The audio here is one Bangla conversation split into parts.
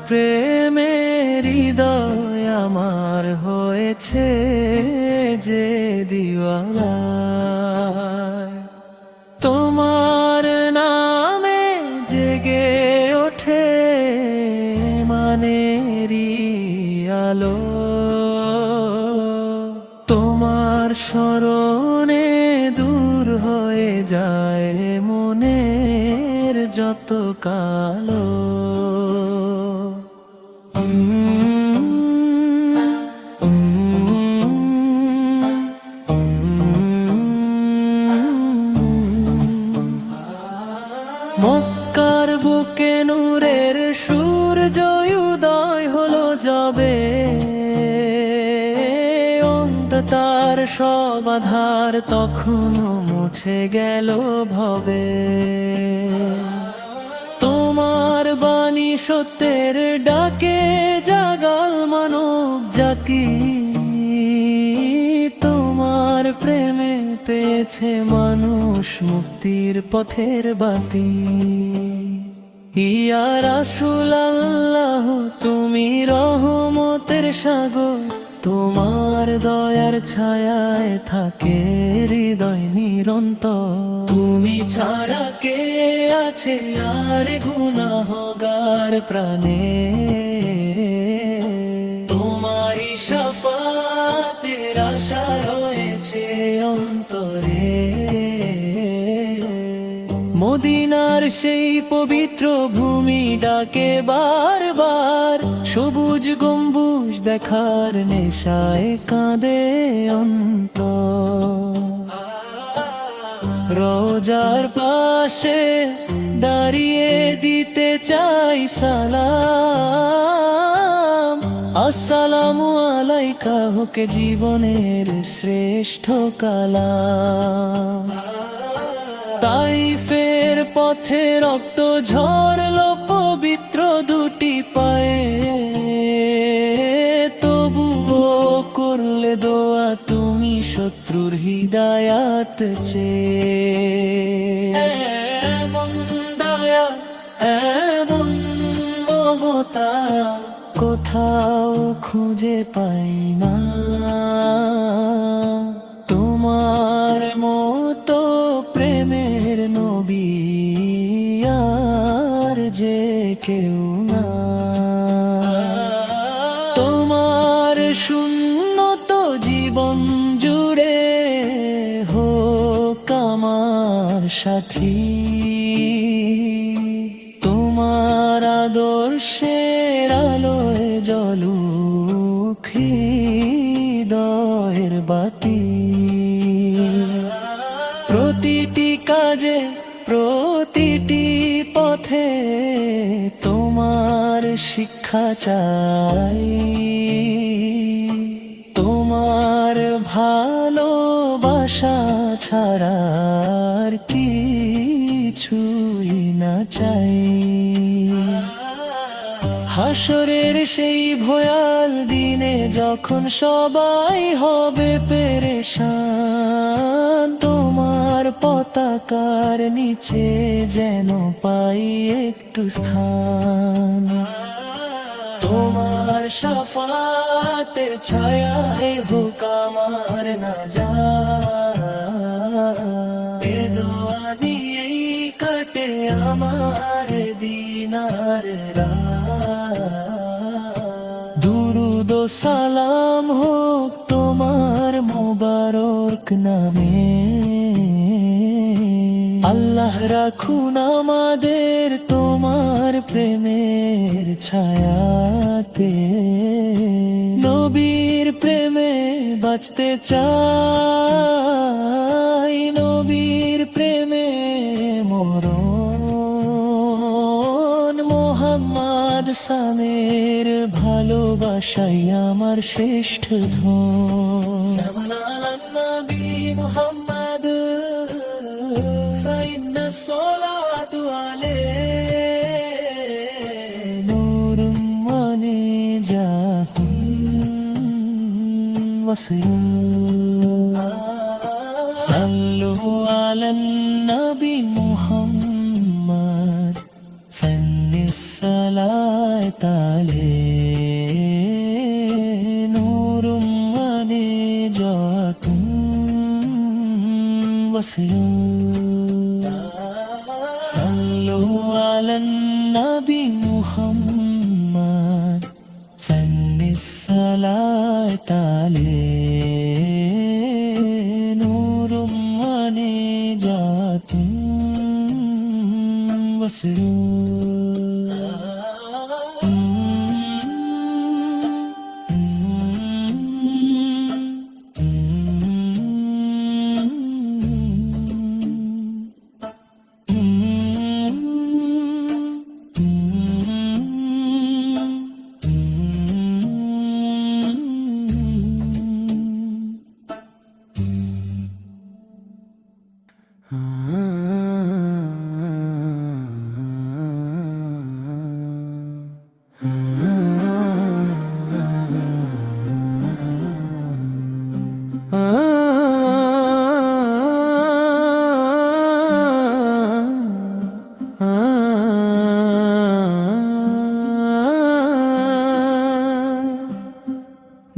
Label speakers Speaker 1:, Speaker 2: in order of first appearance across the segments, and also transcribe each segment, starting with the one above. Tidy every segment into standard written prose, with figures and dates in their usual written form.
Speaker 1: প্রেমে হৃদয় আমার হয়েছে যে দিওয়ানা। তোমার নামে জেগে ওঠে মানেরি আলো, তোমার স্মরণে দূর হয়ে যায় মনের যত কালো। মক্কার বুকে নূরের সূর্য উদয় হলো যবে, অন্ধকার সব আধার তখনও মুছে গেল ভবে। তোমার বাণী সত্যের ডাকে জাগাল মানব জাকি, তোমার প্রেমে পেয়েছে মানুষ মুক্তির পথের বাতি। ইয়া রাসূলুল্লাহ তুমি রহমতের সাগর, তোমার দয়ার ছায়ায় থাকে হৃদয় নিরন্তর। তুমি ছাড়া কে আছে আর গুনাহগার প্রাণে, তোমারই শাফাতের আশা রয়েছে অন্তরে। মদিনার সেই পবিত্র ভূমি ডাকে বারবার, সবুজ গম্বুজ দেখার নেশায় কাঁদে অন্তর। রোজার পাশে দাঁড়িয়ে দিতে চাই সালাম, আসসালামু আলাইকা হোক জীবনের শ্রেষ্ঠ কালাম। তাইফের পথে রক্ত ঝরলো পবিত্র দুটি পায়ে, তবুও করলে দোয়া তুমি শত্রুর হিদায়াত চেয়ে। এমন দয়া এমন মমতা কোথাও খুঁজে পাই না, তোমার মতো প্রেমের নবী আর যে কেউ না। তোমার শূন্যত জীবন জুড়ে হোক আমার সাথী, তোমার আদর্শের আলোয় জ্বলুক হৃদয়ের বাতি। প্রতিটি কাজে প্রতিটি পথে তোমার শিক্ষা চাই, তোমার ভালোবাসা ছাড়া আর কিছুই না চাই। হাসরের সেই ভয়াল দিনে যখন সবাই হবে পেরেশান, তোমার পতাকার নিচে যেন পাই একটু স্থান। তোমার শাফাতের ছায়ায় হোক আমার নাজাত, এ দোয়া নিয়েই কাটে আমার দিন আর রাত। দুরুদ ও সালাম হোক তোমার মোবারক নামে, আল্লাহ রাখুন আমাদের তোমার প্রেমের ছায়াতে। নবীর প্রেমে বাঁচতে চাই, নবীর প্রেমে মরণ। মোহাম্মদ সামের ভালোবাসাই আমার শ্রেষ্ঠ ধন। নবী মোহাম্মদ فإن الصلاة عليه نور ونجاة وصيام. صلوا على النبي محمد فن الصلاة তালে নূরুম মানে জাতুন ওয়াসিয়ুন সাল্লু আলান নবী মুহাম্মদ ফান্নিস সালাত আলাইহি নূরুম মানে জাতুন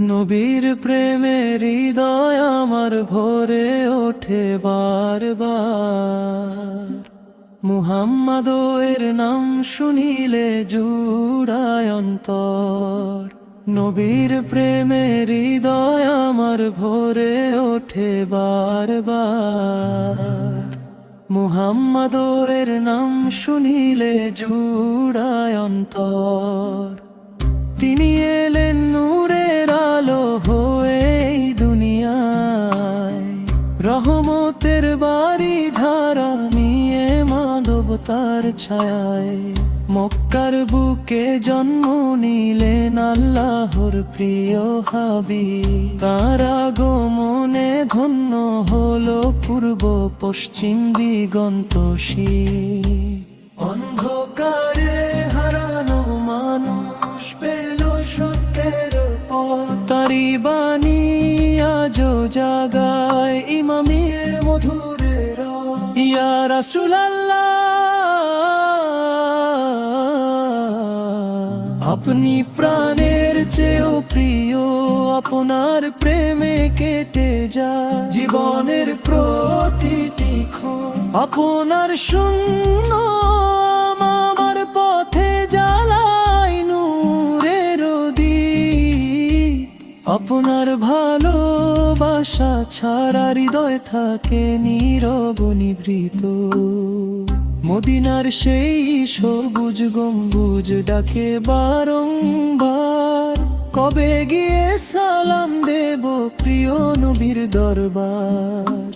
Speaker 1: নবীর প্রেমের হৃদয় আমার ভরে ওঠে বারবার মুহাম্মদ এর নাম শুনিলে জুড়ায় অন্তর নবীর প্রেমের হৃদয় আমার ভরে ওঠে বারবার মুহাম্মদ এর নাম শুনিলে জুড়ায় অন্তর তিনি এলেন নূরের আলো হয়ে এই দুনিয়ায় রহমতের বাড়ি ধারা নিয়ে মানবতার ছায়ায় মক্কার বুকে জন্ম নিলেন আল্লাহর প্রিয় হাবিব তার আগমনে ধন্য হলো পূর্ব পশ্চিম দিগন্তশীল অন্ধকারে হারানো মানুষ পেল সত্যের পথ তারি বাণী আজো জাগায় ইমামের মধুরে ইয়া রাসূলুল্লাহ আপনি প্রাণের চেয়েও প্রিয় আপনার প্রেমে কেটে যায় জীবনের প্রতিটি ক্ষণ আপনার শূন্য আমার পথে জ্বালাই নূরের দীপ আপনার ভালোবাসা ছাড়া হৃদয় থাকে নীরব নিভৃত মদিনার সেই সবুজ গম্বুজ ডাকে বারংবার কবে গিয়ে সালাম দেব প্রিয় নবীর দরবার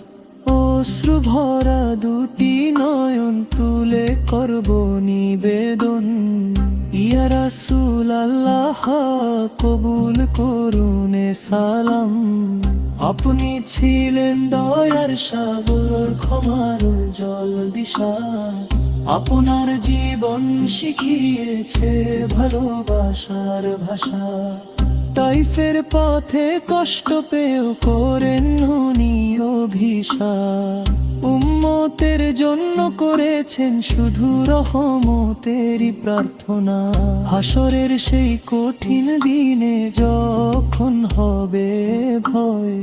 Speaker 1: অশ্রু ভরা দুটি নয়ন তুলে করব নিবেদন ইয়া রাসূলুল্লাহ কবুল করুন সালাম আপনি ছিলেন দয়ার সাগর ক্ষমার জল দিশা আপনার জীবন শিখিয়েছে ভালোবাসার ভাষা তাইফের পথে কষ্ট পেয়েও করেন উনি অভিশাপ উম্মতের জন্য করেছেন শুধু রহমতেরই প্রার্থনা হাসরের সেই কঠিন দিনে যখন হবে ভয়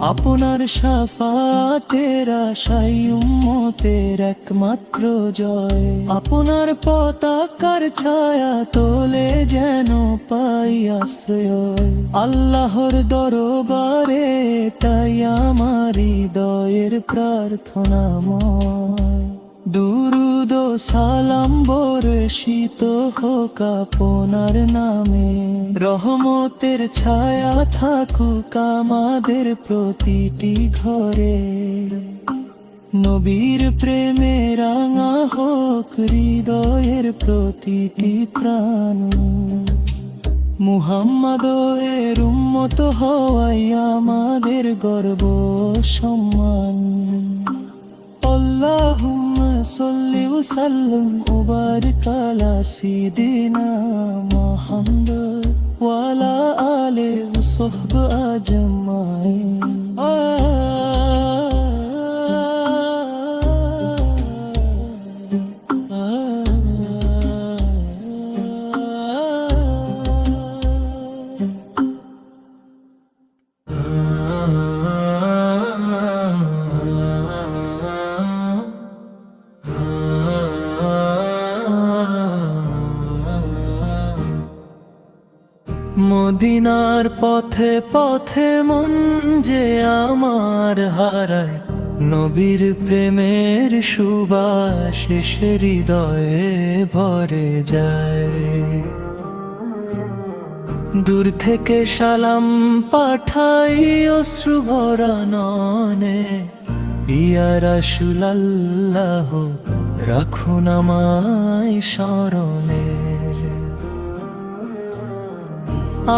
Speaker 1: আপনার শাফাতের আশায় উম্মতের একমাত্র জয় আপনার পতাকার ছায়া তোলে যেন পাই আশ্রয় আল্লাহর দরবারে এটাই আমার হৃদয়ের প্রার্থনাময় দুরুদ ও সালাম বর্ষিত হোক আপনার নামে রহমতের ছায়া থাকুক আমাদের প্রতিটি ঘরে নবীর প্রেমে রাঙা হোক হৃদয়ের প্রতিটি প্রাণ মুহাম্মদ এর উম্মত হওয়াই আমাদের গর্ব সম্মান আল্লাহুম্মা সাল্লি ওয়া সাল্লিম ওয়া বারিক আলা সাইয়্যিদিনা মুহাম্মদ ওয়া আলা আলিহি ওয়া সাহবিহি আজমাইন মদিনার পথে পথে মন যে আমার হারায়, নবীর প্রেমের সুবাস সে হৃদয়ে ভরে যায়। দূর থেকে সালাম পাঠাই অশ্রু ভরা নয়নে, ইয়া রাসূলাল্লাহ রাখুন আমায় স্মরণে।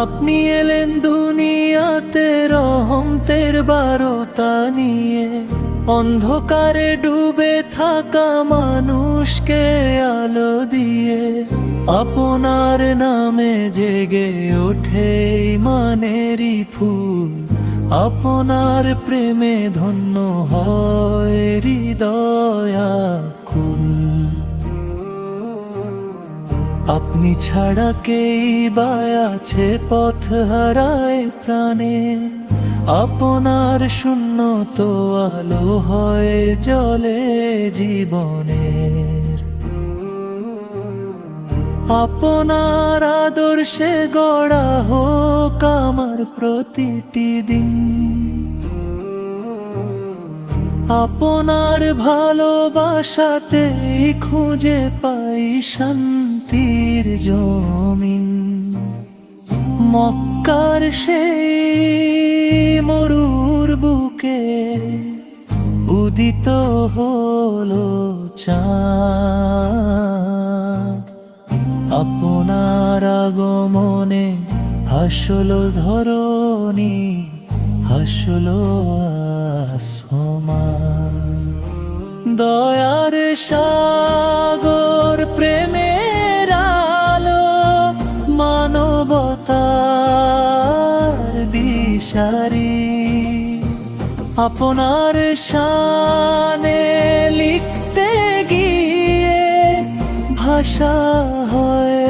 Speaker 1: আপনি এলেন দুনিয়াতে রহমতের বারতা নিয়ে, অন্ধকারে ডুবে থাকা মানুষকে আলো দিয়ে। আপনার নামে জেগে ওঠে ইমানেরই ফুল, আপনার প্রেমে ধন্য হয় হৃদয় আকুল। আপনি ছাড়া কেই বা আছে পথ হারায় প্রাণে, আপনার শূন্য তো আলো হয় জ্বলে জীবনের। আপনার আদর্শে গড়া হোক আমার প্রতিটি দিন, আপনার ভালোবাসাতেই খুঁজে পাই শান্তির জমিন। মক্কার সেই মরুর বুকে উদিত হলো চাঁদ, আপনার আগমনে হাসলো ধরণী, হাসলো আসমান। দয়ার সাগর প্রেমের আলো, মানবতার দিশারি, আপনার শানে লিখতে গিয়ে ভাষা হয়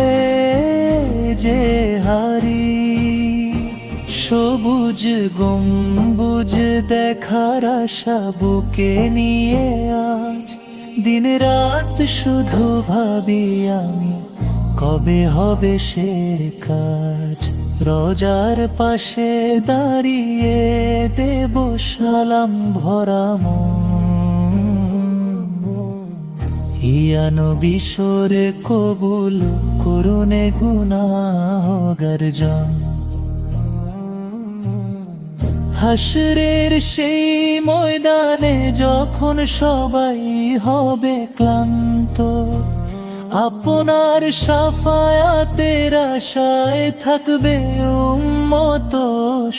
Speaker 1: যে হারি। সবুজ গম্বুজ দেখার আশা বুকে নিয়ে আজ দিন রাত শুধু ভাবি আমি, কবে হবে সে কাজ। রোজার পাশে দাঁড়িয়ে দেব সালাম ভরা মন, ইয়া নবী সরে কবুল করুনে গুনাহগার জন। হাসরের সেই ময়দানে যখন সবাই হবে ক্লান্ত, আপনার শাফায়াতের আশায় থাকবে উম্মত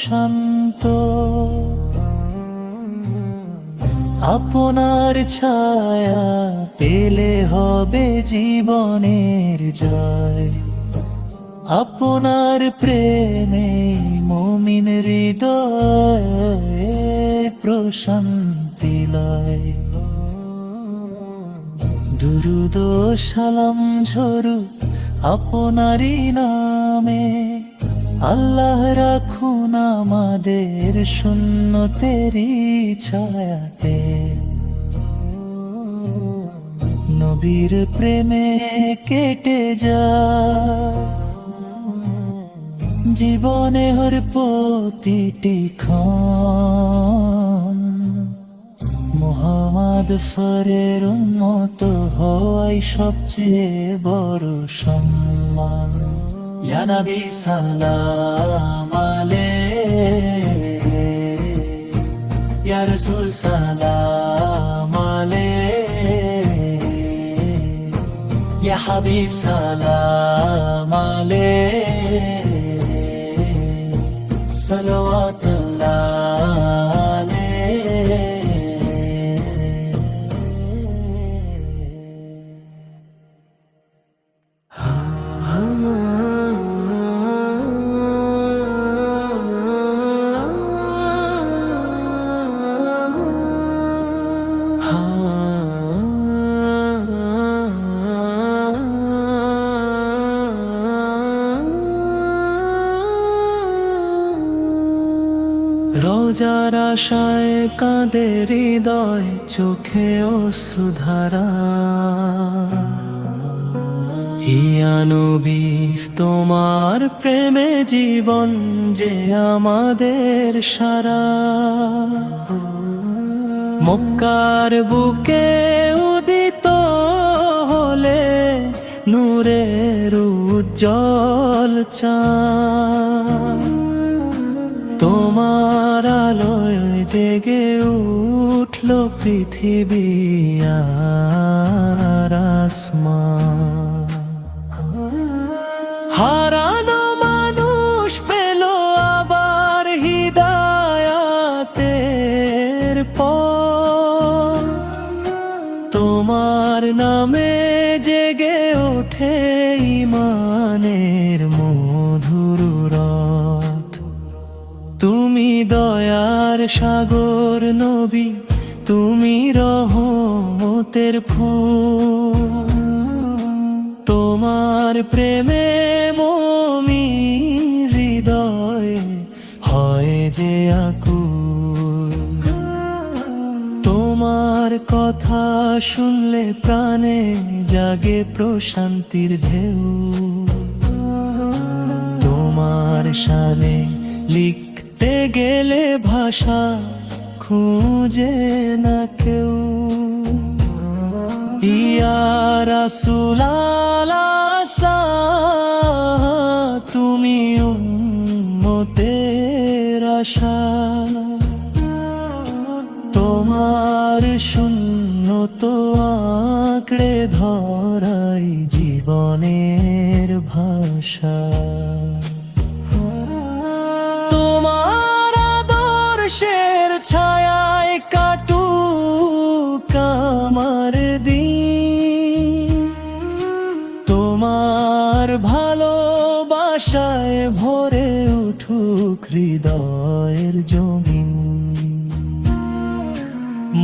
Speaker 1: শান্ত। আপনার ছায়া পেলে হবে জীবনের জয়, আপনার প্রেমে মুমিন হৃদয়ে প্রশান্তি লয়। দুরুদ ও সালাম ঝরু আপনারই নামে, আল্লাহ রাখুন আমাদের সুন্নতেরই ছায়াতে। নবীর প্রেমে কেটে যায় জীবনে হর প্রতিটি ক্ষণ, মুহাম্মদ ফরের উম্মত হওয়াই সবচেয়ে বড় সম্মান। ইয়া নবী সালাম আলাইক, ইয়া রাসূল সালাম আলাইক, ইয়া হাবিব সালাম আলাইক, সালাওয়াতুল্লাহ রোজার আশায় কাঁদে হৃদয়, চোখে অশ্রুধারা। ইয়া নবী তোমার প্রেমে জীবন যে আমাদের সারা, মক্কার বুকে উদিত হলে নূরের উজ্জ্বল চাঁদ, তোমার আলোয় জেগে উঠল পৃথিবী আর আসমান। হারানো মানুষ পেল আবার হিদায়াতের পথ, তোমার নামে জেগে ওঠে ঈমানের মধুর রথ। তুমি দয়ার সাগর নবী, তুমি রহমতের ফুল, তোমার প্রেমে মুমিন হৃদয় হয় যে আকুল। তোমার কথা শুনলে প্রাণে জাগে প্রশান্তির ঢেউ, তোমার শানে লিখতে গেলে ভাষা খুঁজে না কেউ। ইয়া রাসূল আল্লাহ, তুমি উম্মতের আশা, তোমার শূন্যত আঁকড়ে ধরাই জীবনের ভাষা। তোমার আদর্শের ছায়ায় কাটুক আমার দিন, তোমার ভালোবাসায় ভরে উঠুক হৃদয়ের জমিন।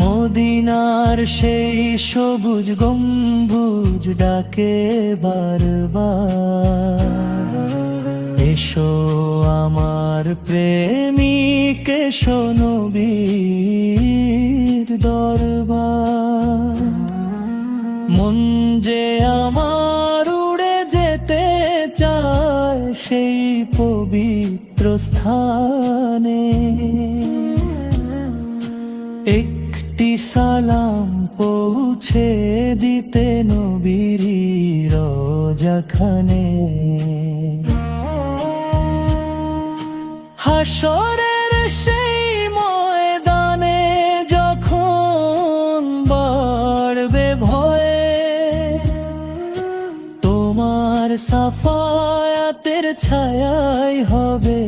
Speaker 1: মদিনার সেই সবুজ গম্বুজ ডাকে বারবার, এসো আমার প্রেমিক, এসো নবীর দরবার। মন যে আমার উড়ে যেতে চায় সেই পবিত্র স্থানে, একটি সালাম পৌঁছে দিতে নবীর রোজাখানে। হাসরের সেই ময়দানে যখন বাড়বে ভয়ে, তোমার সাফায়াতের ছায়াই হবে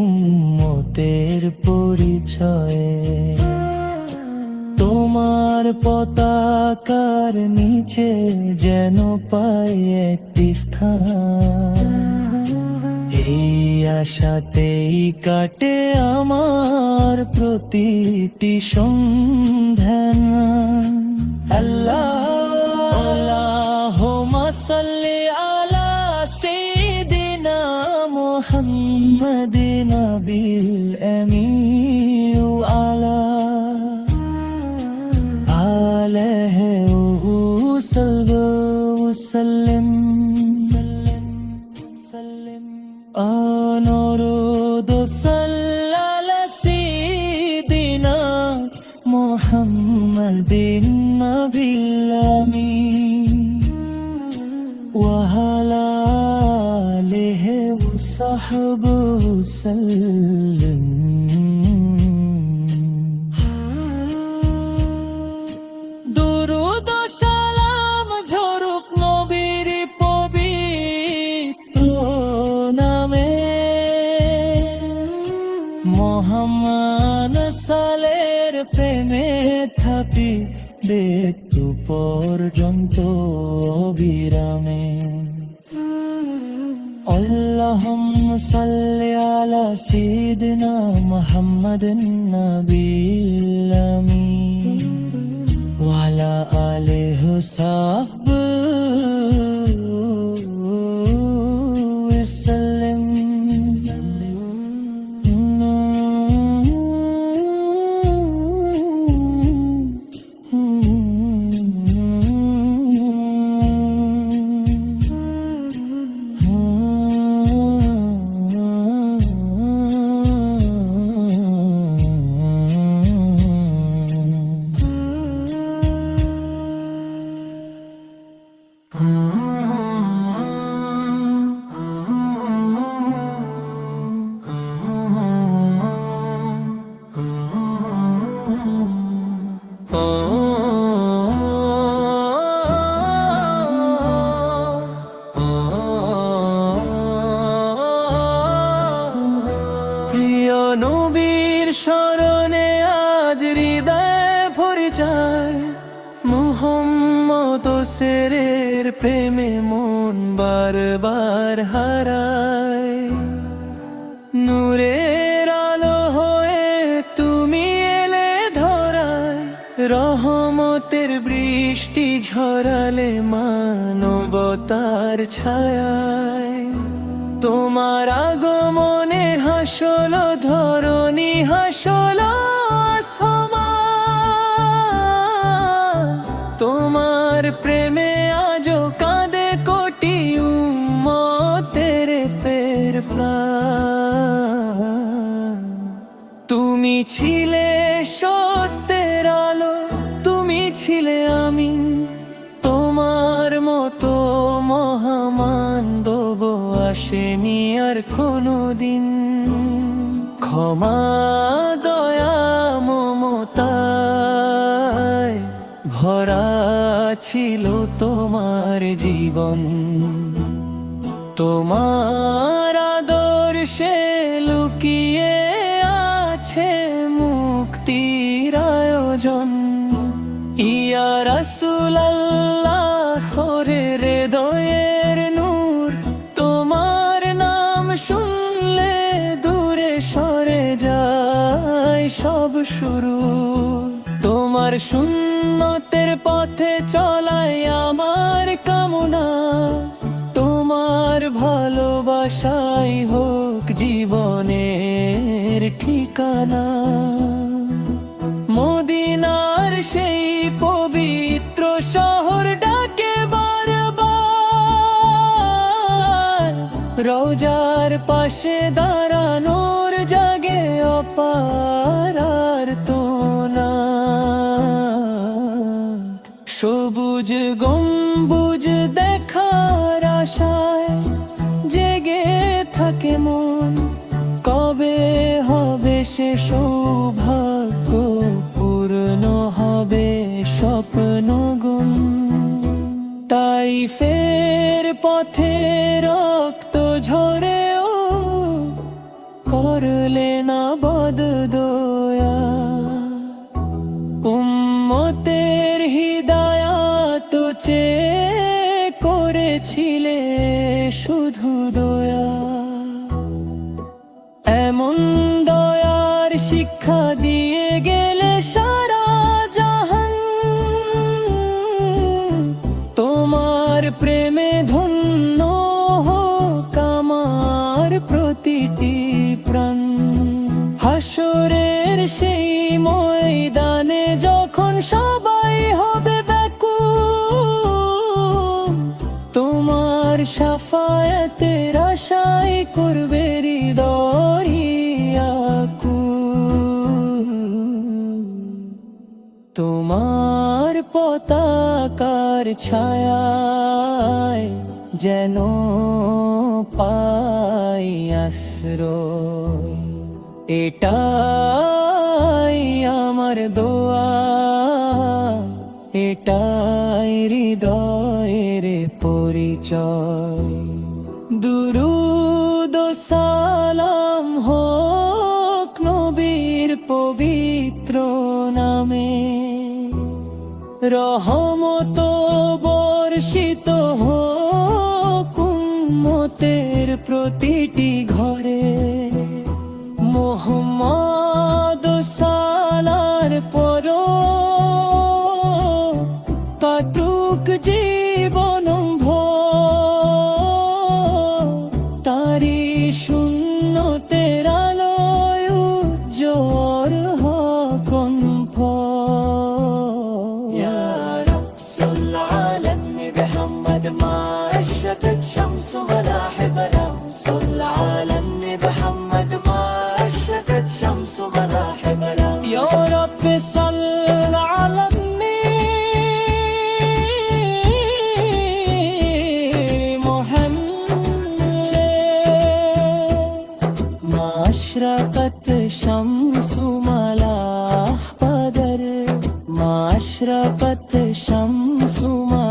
Speaker 1: উম্মতের পরিচয়ে। তোমার পতাকার নিচে যেন পাই একটি স্থান, এই আশাতেই কাটে আমার প্রতিটি সন্ধ্যান। আল্লাহুম্মা সাল্লি আলা সাইয়্যিদিনা মুহাম্মাদিন নাবিল আমিন ওয়া আলা আলিহি ওয়া সাল্লাম। অনুরোধ সাল্লাল্লাহু সাইয়্যিদিনা মুহাম্মাদিন নাবিল আমিন ওয়া আলা আলিহি ওয়া সাহবিহি সাল্লাম। দুরূদ সালাম ঝরুক নবীর পবিত্র নামে, মহামান সালের প্রেমে থাকি মৃত্যু পর্যন্ত বিরামে। আল্লাহুম্মা সাল্লি আলা সাইয়্যিদিনা মুহাম্মাদিন নাবিল আমিন ওয়া আলা আলিহি ওয়া সাহবিহি সাল্লাম। প্রেমে মন বারবার হারায়। নূরের আলো হয়ে তুমি এলে ধরায়, রহমতের বৃষ্টি ঝরালে মানবতার ছায়ায়। তোমার আগমনে হাসলো ধরণী, হাসলো আসমান। তোমার প্রেমে আজো কাঁদে কোটি উম্মতের পের প্রাণ। তুমি ছিলে সত্যের আলো, তুমি ছিলে আমিন। তোমার মতো মহামানব আসেনি আর কোনোদিন। ক্ষমা দয়া মমতায় ভরা ছিল তোমার জীবন। তোমার আদর্শে লুকিয়ে আছে মুক্তির আয়োজন। ইয়া রাসূলুল্লাহ সরে হৃদয়ের নূর, তোমার নাম শুনলে দূরে সরে যায় সব শুরু। তোমার সুন্নতের পথে চলাই আমার কামনা, তোমার ভালোবাসাই হোক জীবনের ঠিকানা। মদিনার সেই পবিত্র শহর ডাকে বারবার, রওজার পাশে দাঁড়ানোর জাগে অপার আর্তনা। সবুজ গম্বুজ দেখার আশায় জেগে থাকে মন, কবে হবে সে সৌভাগ্য, পূর্ণ হবে স্বপ্ন গুণ। তাইফের পথে রক্ত ঝরেও করলে না বদদয়া। উম্মতের হিদায়াত চেয়ে করেছিলে শুধু দয়া। এমন দয়ার শিক্ষা দিয়ে গেলে সারা জাহান। তোমার প্রেমে ধন্য হোক আমার প্রতিটি প্রাণ। হাসরের সেই ময়দানে যখন সবাই হবে ব্যাকুল, তোমার শাফায়াতের আশাই করবে হৃদয় আকুল। তোমার পতাকার ছায়ায় যেন পাই আশ্রয়, এটাই আমার দোয়া, এটাই হৃদয়ের পরিচয়। দুরুদ ও সালাম হোক নবীর পবিত্র নামে, রহমত বর্ষিত হোক উম্মতের প্রতিটি ঘরে। মুহাম্মদ সালার পর কাটুক জীবন ভর, তারি সুন্নতের আলোয় উজ্জ্বল হোক কণ্ঠ। ইয়া রাব সাল্লি আলা নবী মুহাম্মদ মা আশরাকাত শামসু মালাহিবনা। সাল্লি আলা নবী মুহাম্মদ মা আশরাকাত শামসু মালাহিবনা। ইয়া রাব সাল্লি আলা أشرقت شمس ملاح بدر، ما أشرقت شمس ملاح